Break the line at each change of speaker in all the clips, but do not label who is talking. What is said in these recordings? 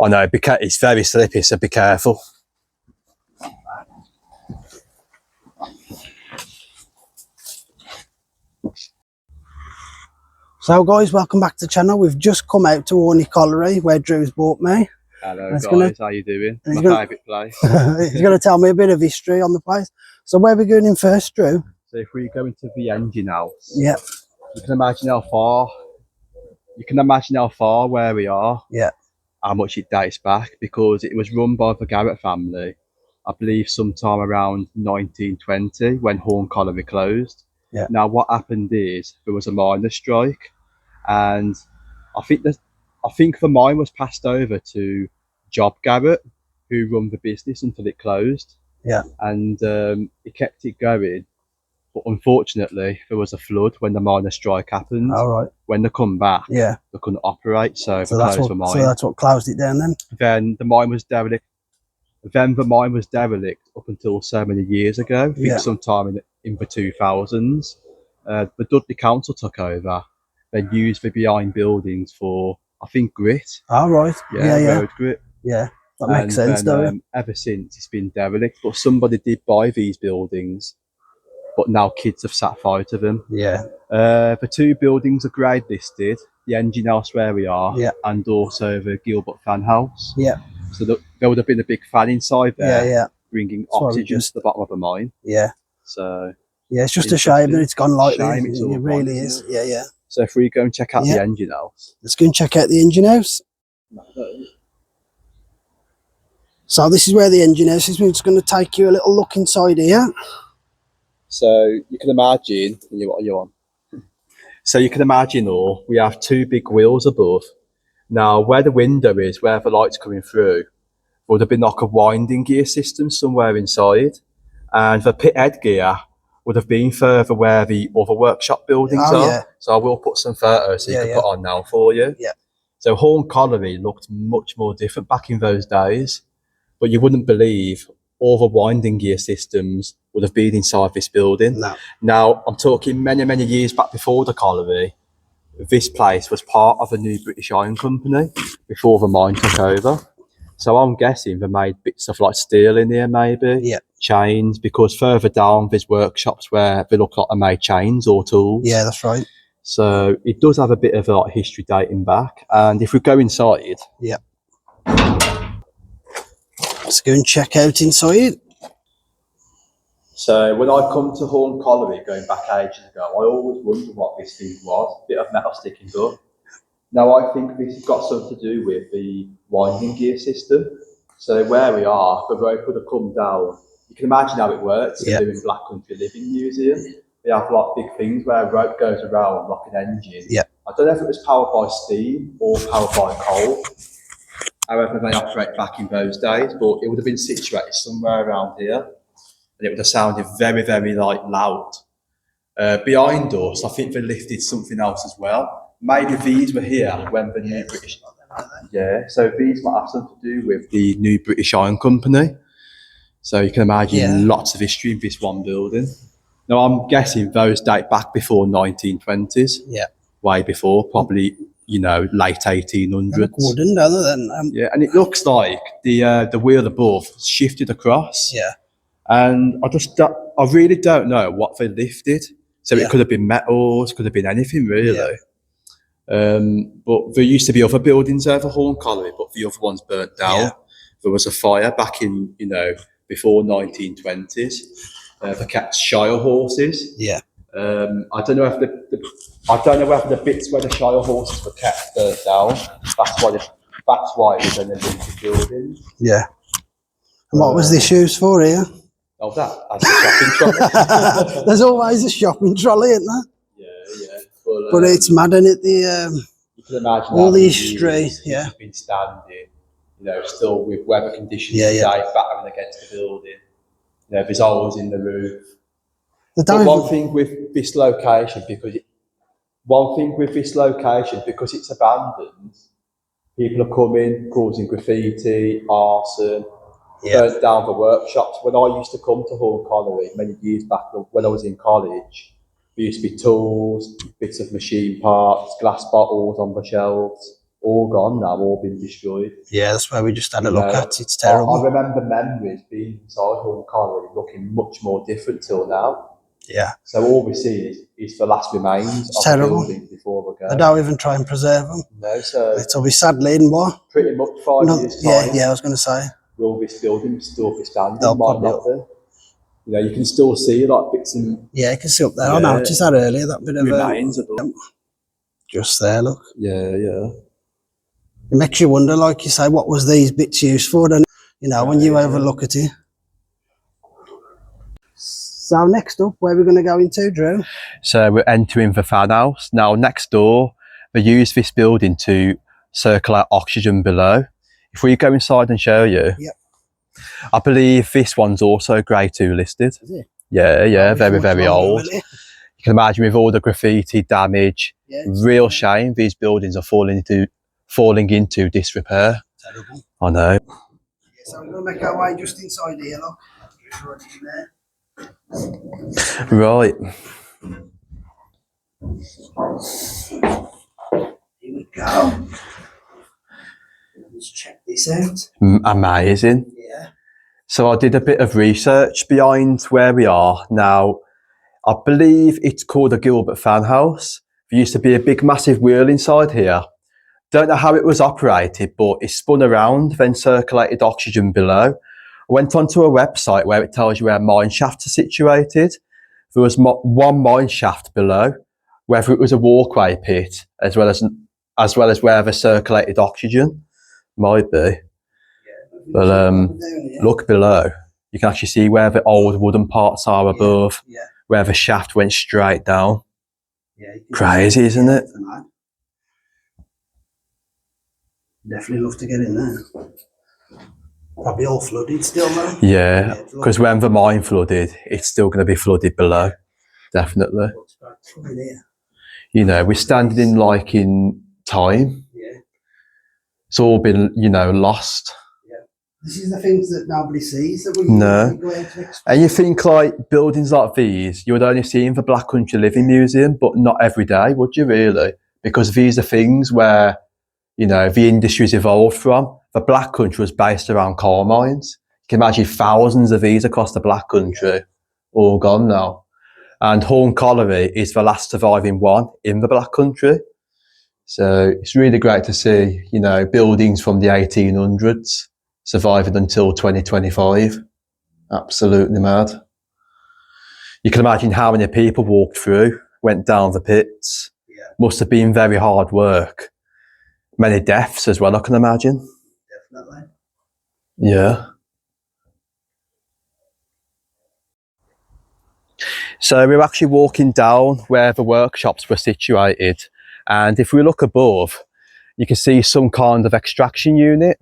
I know, it's very slippy, so be careful.
So guys, welcome back to the channel. We've just come out to Hawne Colliery where Drew's brought me.
Hello guys, how you doing? My favourite place.
He's going to tell me a bit of history on the place. So where are we going in first, Drew?
So if we go into the engine house,
yeah,
you can imagine how far where we are,
yeah,
how much it dates back, because it was run by the Garrett family, I believe sometime around 1920 when Hawne Colliery closed.
Yeah.
Now what happened is there was a miners' strike, and I think the mine was passed over to Job Garrett, who run the business until it closed.
Yeah.
And he kept it going, but unfortunately there was a flood when the miners' strike happened.
All right.
When they come back,
yeah,
they couldn't operate, so they
that's
closed the mine.
So that's what closed it down then.
Then the mine was derelict. Up until so many years ago. I think sometime in the 2000s. The Dudley Council took over. They used the behind buildings for, I think, grit.
All right.
Road grit.
Yeah, that makes sense, though.
Ever since, it's been derelict. But somebody did buy these buildings, but now kids have sat fire to them.
Yeah.
The two buildings are grade listed. The engine house where we are, and also the Gilbert fan house.
Yeah.
So there would have been a big fan inside there, bringing oxygen to the bottom of the mine.
Yeah.
So
yeah, it's just a shame that it's gone like this.
It
really is. Yeah, yeah.
So if we go and check out the engine house,
let's go and check out the engine house. So this is where the engine house is. We're just going to take you a little look inside here.
So you can imagine, So you can imagine, we have two big wheels above. Now, where the window is, where the light's coming through, would have been like a winding gear system somewhere inside. And the pit head gear would have been further where the other workshop buildings are. Yeah. So I will put some photos so you can put on now for you.
Yeah.
So Hawne Colliery looked much more different back in those days. But you wouldn't believe all the winding gear systems would have been inside this building.
No.
Now, I'm talking many, many years back before the colliery. This place was part of a new British Iron Company before the mine took over. So I'm guessing they made bits of like steel in here, maybe, chains, because further down there's workshops where they look like they made chains or tools.
Yeah, that's right.
So it does have a bit of like history dating back. And if we go inside,
let's go and check out inside.
So when I come to Hawne Colliery, going back ages ago, I always wondered what this thing was, a bit of metal sticking up. Now I think this has got something to do with the winding gear system. So where we are, the rope would have come down. You can imagine how it works. They're doing Black Country Living Museum. They have like big things where a rope goes around like an engine.
Yeah.
I don't know if it was powered by steam or powered by coal. However they operate back in those days, but it would have been situated somewhere around here. And it would have sounded very, very like loud. Behind us, I think they lifted something else as well. Maybe these were here when the new British... Yeah, so these might have something to do with the new British Iron Company. So you can imagine lots of history in this one building. Now I'm guessing those date back before 1920s.
Yeah.
Way before, probably, late 1800s.
They look wooden, other than...
Yeah, and it looks like the wheel above shifted across.
Yeah.
And I really don't know what they lifted. So it could have been metals, could have been anything really. Yeah. But there used to be other buildings over Hawne Colliery, but the other ones burnt down. Yeah. There was a fire back in, before 1920s. They kept Shire horses.
Yeah.
I don't know if the bits where the Shire horses were kept burnt down. That's why it was in a limited building.
Yeah. And what was this used for here?
Oh, that's a shopping trolley.
There's always a shopping trolley, isn't there?
Yeah.
But it's mad, isn't it?
You can imagine
all the history. Yeah.
Been standing, still with weather conditions today, battering against the building. There's holes in the roof. But one thing with this location, because it's abandoned, people are coming, causing graffiti, arson. Burnt down the workshops. When I used to come to Hawne Colliery many years back when I was in college, there used to be tools, bits of machine parts, glass bottles on the shelves. all gone now, all been destroyed.
Yeah, that's where we just had a look at. It's
I
terrible.
remember memories being inside Hawne Colliery looking much more different till now.
Yeah.
So all we see is the last remains of the building before we go.
They don't even try and preserve them.
No, so
it'll be sadly in what?
Pretty much 5 years time.
Yeah, I was going to say.
Will this building still be standing?
They'll
might not be. You know, you can still see like bits and...
Yeah, you can see up there. I noticed that earlier, that bit of...
remains of them.
Just there, look.
Yeah, yeah.
It makes you wonder, like you say, what was these bits used for, then, you know, when you overlook at it. So next up, where are we going to go into, Drew?
So we're entering the fan house. Now next door, they use this building to circulate oxygen below. If we go inside and show you, I believe this one's also Grade 2 listed.
Is it?
Yeah, very old. You can imagine with all the graffiti damage, real shame these buildings are falling into disrepair.
Terrible.
I know.
Yeah, so we're going to make our way just inside here, look. Right in there.
Right.
Here we go. Let's check this out.
Amazing.
Yeah.
So I did a bit of research behind where we are now. I believe it's called a Gilbert fan house. There used to be a big massive wheel inside here. Don't know how it was operated, but it spun around, then circulated oxygen below. I went onto a website where it tells you where mine shafts are situated. There was one mine shaft below, whether it was a walkway pit, as well as where they circulated oxygen. Might be. But look below. You can actually see where the old wooden parts are above, where the shaft went straight down. Crazy, isn't it?
Definitely love to get in there. Probably all flooded still though.
Yeah, because when the mine flooded, it's still going to be flooded below. Definitely. You know, we're standing in time. It's all been, lost.
This is the things that nobody sees.
And you think like buildings like these, you would only see in the Black Country Living Museum, but not every day, would you really? Because these are things where, the industry's evolved from. The Black Country was based around coal mines. You can imagine thousands of these across the Black Country, all gone now. And Hawne Colliery is the last surviving one in the Black Country. So it's really great to see, buildings from the 1800s surviving until 2025. Absolutely mad. You can imagine how many people walked through, went down the pits. Must have been very hard work. Many deaths as well, I can imagine.
Definitely.
Yeah. So we're actually walking down where the workshops were situated. And if we look above, you can see some kind of extraction unit.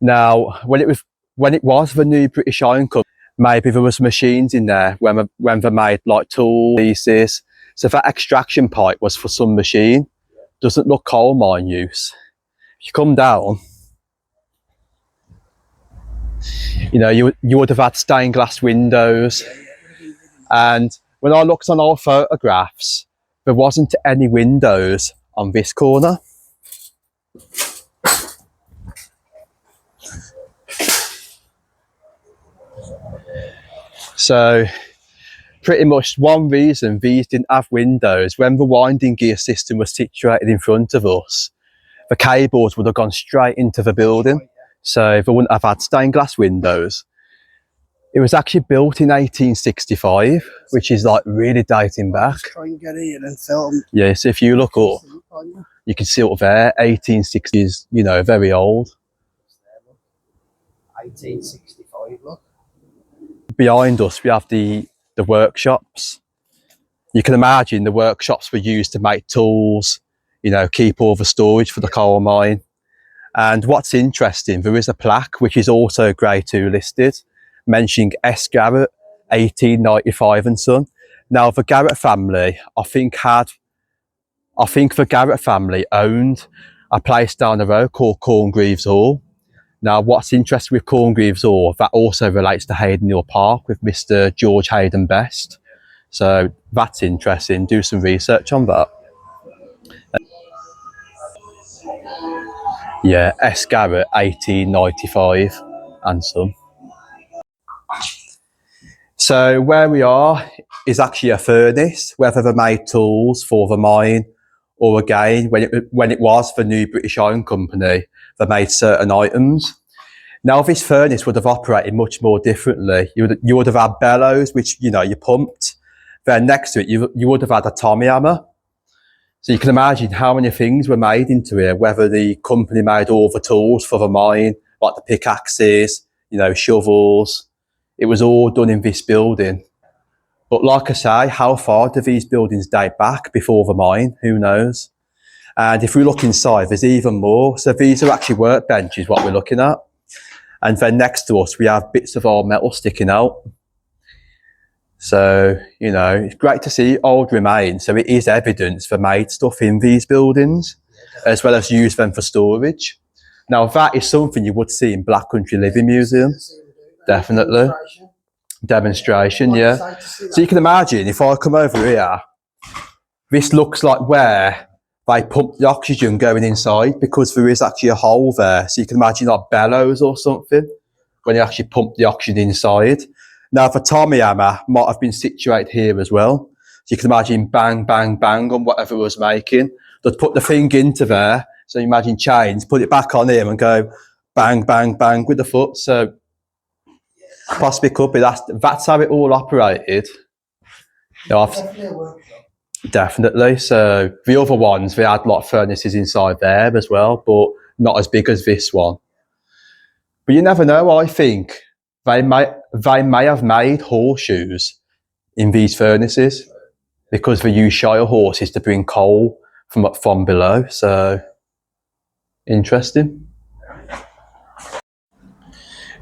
Now, when it was the new British Iron Company, maybe there was machines in there when they made like tool pieces. So that extraction pipe was for some machine. Doesn't look coal mine use. If you come down, you would have had stained glass windows. And when I looked on our photographs, there wasn't any windows on this corner. So pretty much one reason these didn't have windows, when the winding gear system was situated in front of us, the cables would have gone straight into the building. So they wouldn't have had stained glass windows. It was actually built in 1865, which is like really dating back.
Try and get in and film.
Yeah, so if you look up, you can see up there, 1860s, very old.
1865, look.
Behind us, we have the workshops. You can imagine the workshops were used to make tools, keep all the storage for the coal mine. And what's interesting, there is a plaque which is also Grade 2 listed, mentioning S. Garrett, 1895 and son. Now the Garrett family, I think the Garrett family owned a place down the road called Corngreaves Hall. Now what's interesting with Corngreaves Hall, that also relates to Hayden Hill Park with Mr. George Hayden Best. So that's interesting, do some research on that. Yeah, S. Garrett, 1895 and some. So where we are is actually a furnace, whether they made tools for the mine or again, when it was the New British Iron Company, they made certain items. Now this furnace would have operated much more differently. You would have had bellows, which, you pumped. Then next to it, you would have had a Tommy hammer. So you can imagine how many things were made into here, whether the company made all the tools for the mine, like the pickaxes, shovels. It was all done in this building. But like I say, how far do these buildings date back before the mine? Who knows? And if we look inside, there's even more. So these are actually workbenches, what we're looking at. And then next to us, we have bits of old metal sticking out. So, it's great to see old remains. So it is evidence for made stuff in these buildings, as well as use them for storage. Now, that is something you would see in Black Country Living Museum. Definitely. Demonstration, yeah. So you can imagine, if I come over here, this looks like where they pump the oxygen going inside, because there is actually a hole there. So you can imagine like bellows or something when you actually pump the oxygen inside. Now the Tommy hammer might have been situated here as well. So you can imagine bang, bang, bang on whatever it was making. They'd put the thing into there. So you imagine chains, put it back on him and go bang, bang, bang with the foot. So possibly could be that's how it all operated. Definitely. So the other ones, they had like furnaces inside there as well, but not as big as this one. But you never know. I think they may have made horseshoes in these furnaces because they use shire horses to bring coal from below. So interesting.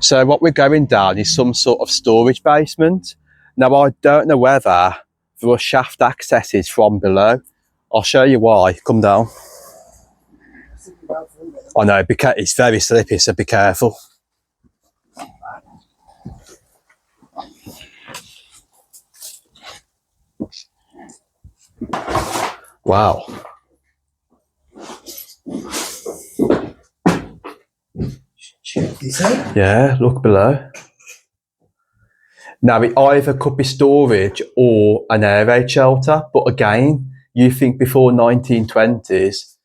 So what we're going down is some sort of storage basement. Now I don't know whether there are shaft accesses from below. I'll show you why. Come down. I know, it's very slippy, so be careful. Wow. Yeah, look below. Now, it either could be storage or an air raid shelter, but again, you think before 1920s,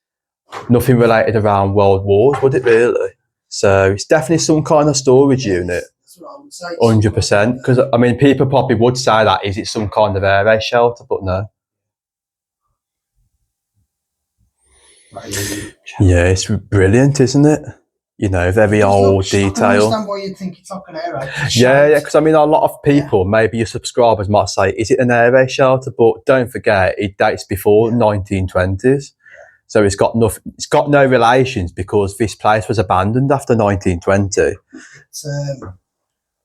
nothing related around World Wars, would it really? So it's definitely some kind of storage unit. That's what I would say. 100%. Because, I mean, people probably would say that, is it some kind of air raid shelter? But no. Yeah, it's brilliant, isn't it? Very old detail. I can
understand why you'd think it's like an air raid.
Yeah, because I mean, a lot of people, maybe your subscribers might say, is it an air raid shelter? But don't forget, it dates before 1920s. So it's got no relations, because this place was abandoned after 1920.
It's,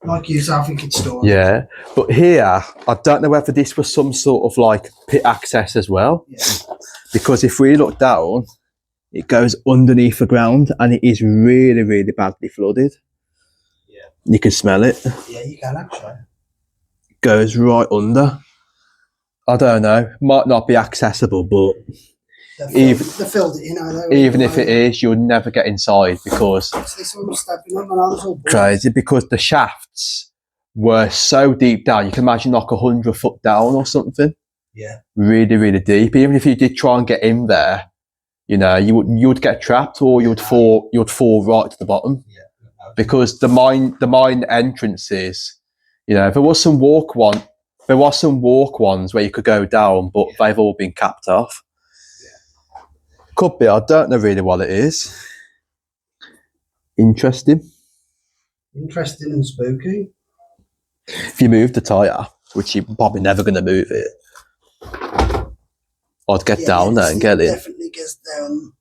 like you said, I think it's storage.
Yeah, but here, I don't know whether this was some sort of like pit access as well. Yeah. Because if we look down, it goes underneath the ground and it is really, really badly flooded. Yeah. You can smell it.
Yeah, you can actually.
It goes right under. I don't know. Might not be accessible, but
they filled it in.
Even if it is, you'll never get inside because crazy. Because the shafts were so deep down. You can imagine like 100 foot down or something.
Yeah.
Really, really deep. Even if you did try and get in there, you would get trapped, or you'd fall right to the bottom. Yeah. Because the mine entrances, there was some walk ones where you could go down, but they've all been capped off. Yeah. Could be. I don't know really what it is. Interesting
and spooky.
If you move the tyre, which you're probably never going to move it, I'd get down there and get in.
Definitely gets down.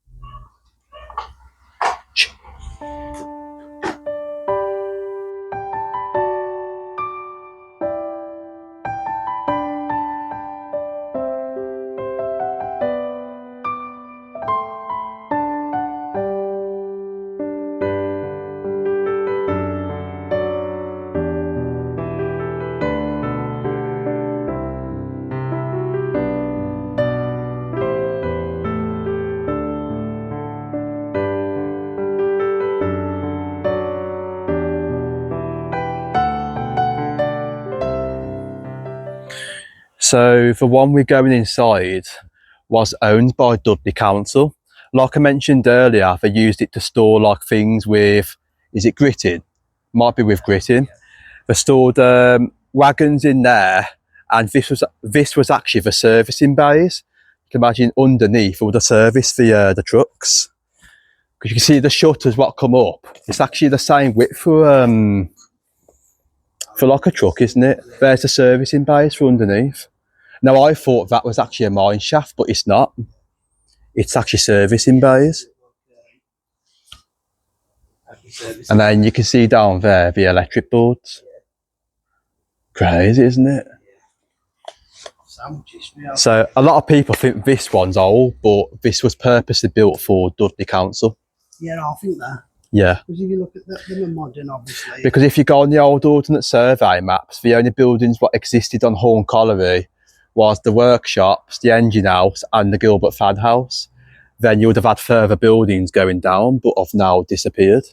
So the one we're going inside was owned by Dudley Council. Like I mentioned earlier, they used it to store like things with, is it gritting? Might be with gritting. They stored wagons in there, and this was actually the servicing bays. You can imagine underneath all the service the trucks. Because you can see the shutters what come up. It's actually the same width for like a truck, isn't it? There's the servicing bays for underneath. Now I thought that was actually a mine shaft, but it's not. It's actually servicing bays. And then you can see down there the electric boards. Crazy, isn't it? So a lot of people think this one's old, but this was purposely built for Dudley Council.
Yeah, I think that.
Yeah.
Because if you look at them are modern, obviously.
Because if you go on the old Ordnance Survey maps, the only buildings what existed on Hawne Colliery was the workshops, the engine house and the Gilbert fan house. Then you would have had further buildings going down, but have now disappeared.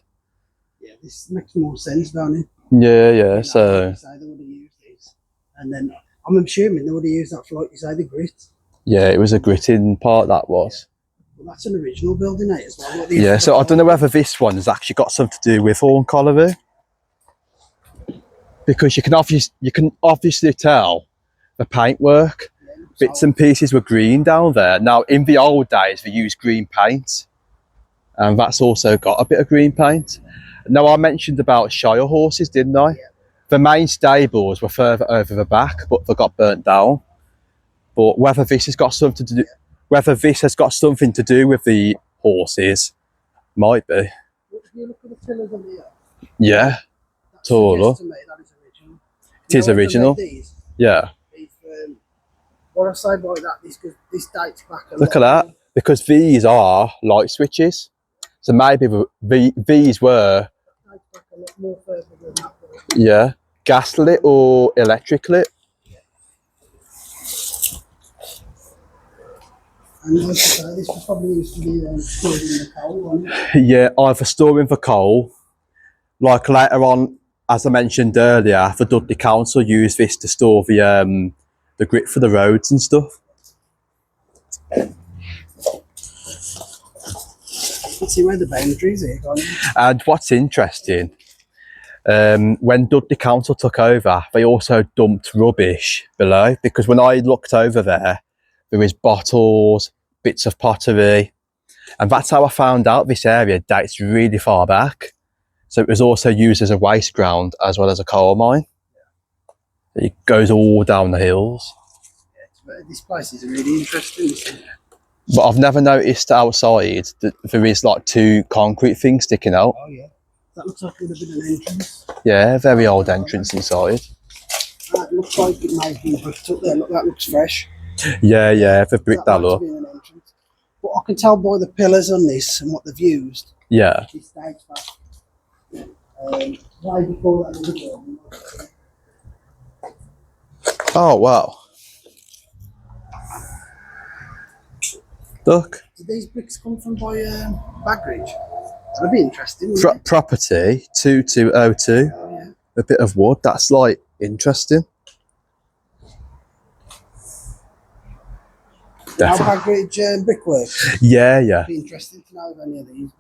Yeah, this makes more sense, don't it?
Yeah, yeah, so...
They would have used this. And then, I'm assuming they would have used that for, like you say, the grit.
Yeah, it was a gritting part, that was.
Well, that's an original building, eh, as well.
Yeah, so I don't know whether this one has actually got something to do with Hawne Colliery. Because you can obviously tell the paintwork. Bits and pieces were green down there. Now, in the old days, they used green paint. And that's also got a bit of green paint. Now, I mentioned about Shire horses, didn't I? Yeah. The main stables were further over the back, but they got burnt down. But whether this has got something to do, whether this has got something to do with the horses, might be.
If you look at the pillars on here.
Yeah. Taller. It is original. Yeah.
What I say by that is because this dates back a lot.
Look at that. Because these are light switches. So maybe these were.
Dates back a lot more further than that.
Yeah. Gas lit or electric lit.
And like I say, this was probably used to be stored in the coal, wasn't it?
Yeah, either storing for coal. Like later on, as I mentioned earlier, the Dudley Council used this to store the grit for the roads and stuff.
You can see where the boundaries are gone.
And what's interesting, when Dudley Council took over, they also dumped rubbish below, because when I looked over there was bottles, bits of pottery, and that's how I found out this area dates really far back. So it was also used as a waste ground as well as a coal mine. It goes all down the hills.
Yeah, this place is really interesting.
But I've never noticed outside that there is like two concrete things sticking out.
Oh yeah, that looks like it would have been an entrance.
Yeah, very old entrance inside.
That looks like it might have been bricked up there. Look, that looks fresh.
Yeah, yeah, they've bricked that up.
But I can tell by the pillars on this and what they've used.
Yeah.
This dates back way before that was building.
Oh wow. Look.
Did these bricks come from by Bagridge? That'd be interesting. Wouldn't it?
Property 2202.
Oh, yeah.
A bit of wood. That's like interesting.
Bagridge brickwork.
Yeah, yeah.
It'd be interesting to know if any of these.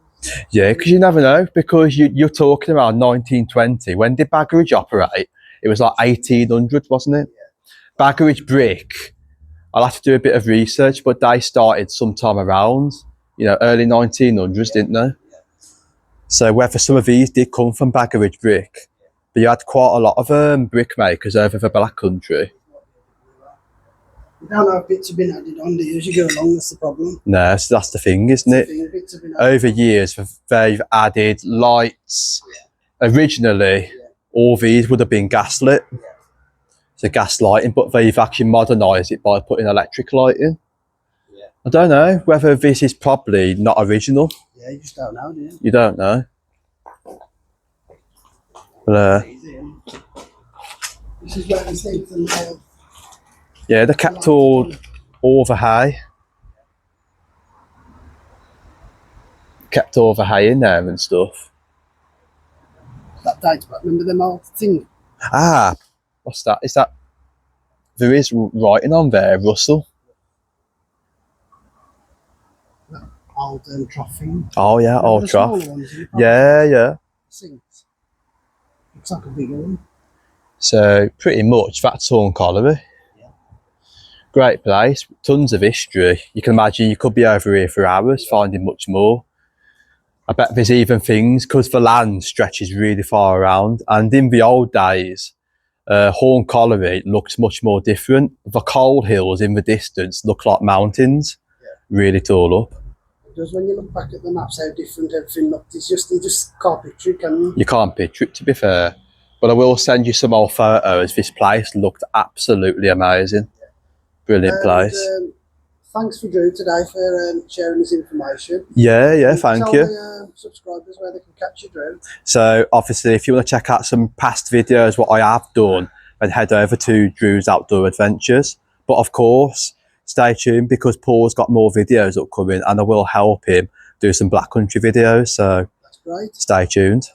Yeah, because you never know. Because you're talking around 1920. When did Bagridge operate? It was like 1800, wasn't it? Yeah. Bagridge brick. I'll have to do a bit of research, but they started sometime around, early 1900s, didn't they? Yeah. So whether some of these did come from Bagridge brick, but you had quite a lot of brick makers over the Black Country.
You don't know if bits have been added on, do you? As you go along, that's the problem.
No, so that's the thing, isn't it?
Bits have been
Over years, they've added lights. Yeah. Originally, all these would have been gaslit. Yeah. So gas lighting, but they've actually modernised it by putting electric lighting. Yeah. I don't know whether this is probably not original.
Yeah, you just don't know, do you?
You don't know. But,
this is where we see them.
Yeah, they kept all the hay. Kept all the hay in there and stuff.
That dates back. Remember them old thing?
Ah, what's that? Is that there is writing on there, Russell.
Old trophy.
Oh yeah,
Remember
old
the smaller
trough.
ones in the
Yeah, yeah.
sinks? Looks like a bigger one.
So pretty much that's Hawne Colliery.
Yeah.
Great place, tons of history. You can imagine you could be over here for hours finding much more. I bet there's even things, because the land stretches really far around, and in the old days, Hawne Colliery looks much more different. The coal hills in the distance look like mountains, really tall up.
Because when you look back at the maps, how different everything looked, you just can't picture it, can you?
You can't picture it, to be fair. But I will send you some old photos. This place looked absolutely amazing. Brilliant place.
Thanks for Drew today for sharing this information.
Yeah, thank you.
Tell the subscribers where they can catch you, Drew.
So obviously, if you want to check out some past videos, what I have done, then head over to Drew's Outdoor Adventures. But of course, stay tuned, because Paul's got more videos upcoming, and I will help him do some Black Country videos. So
that's great.
Stay tuned.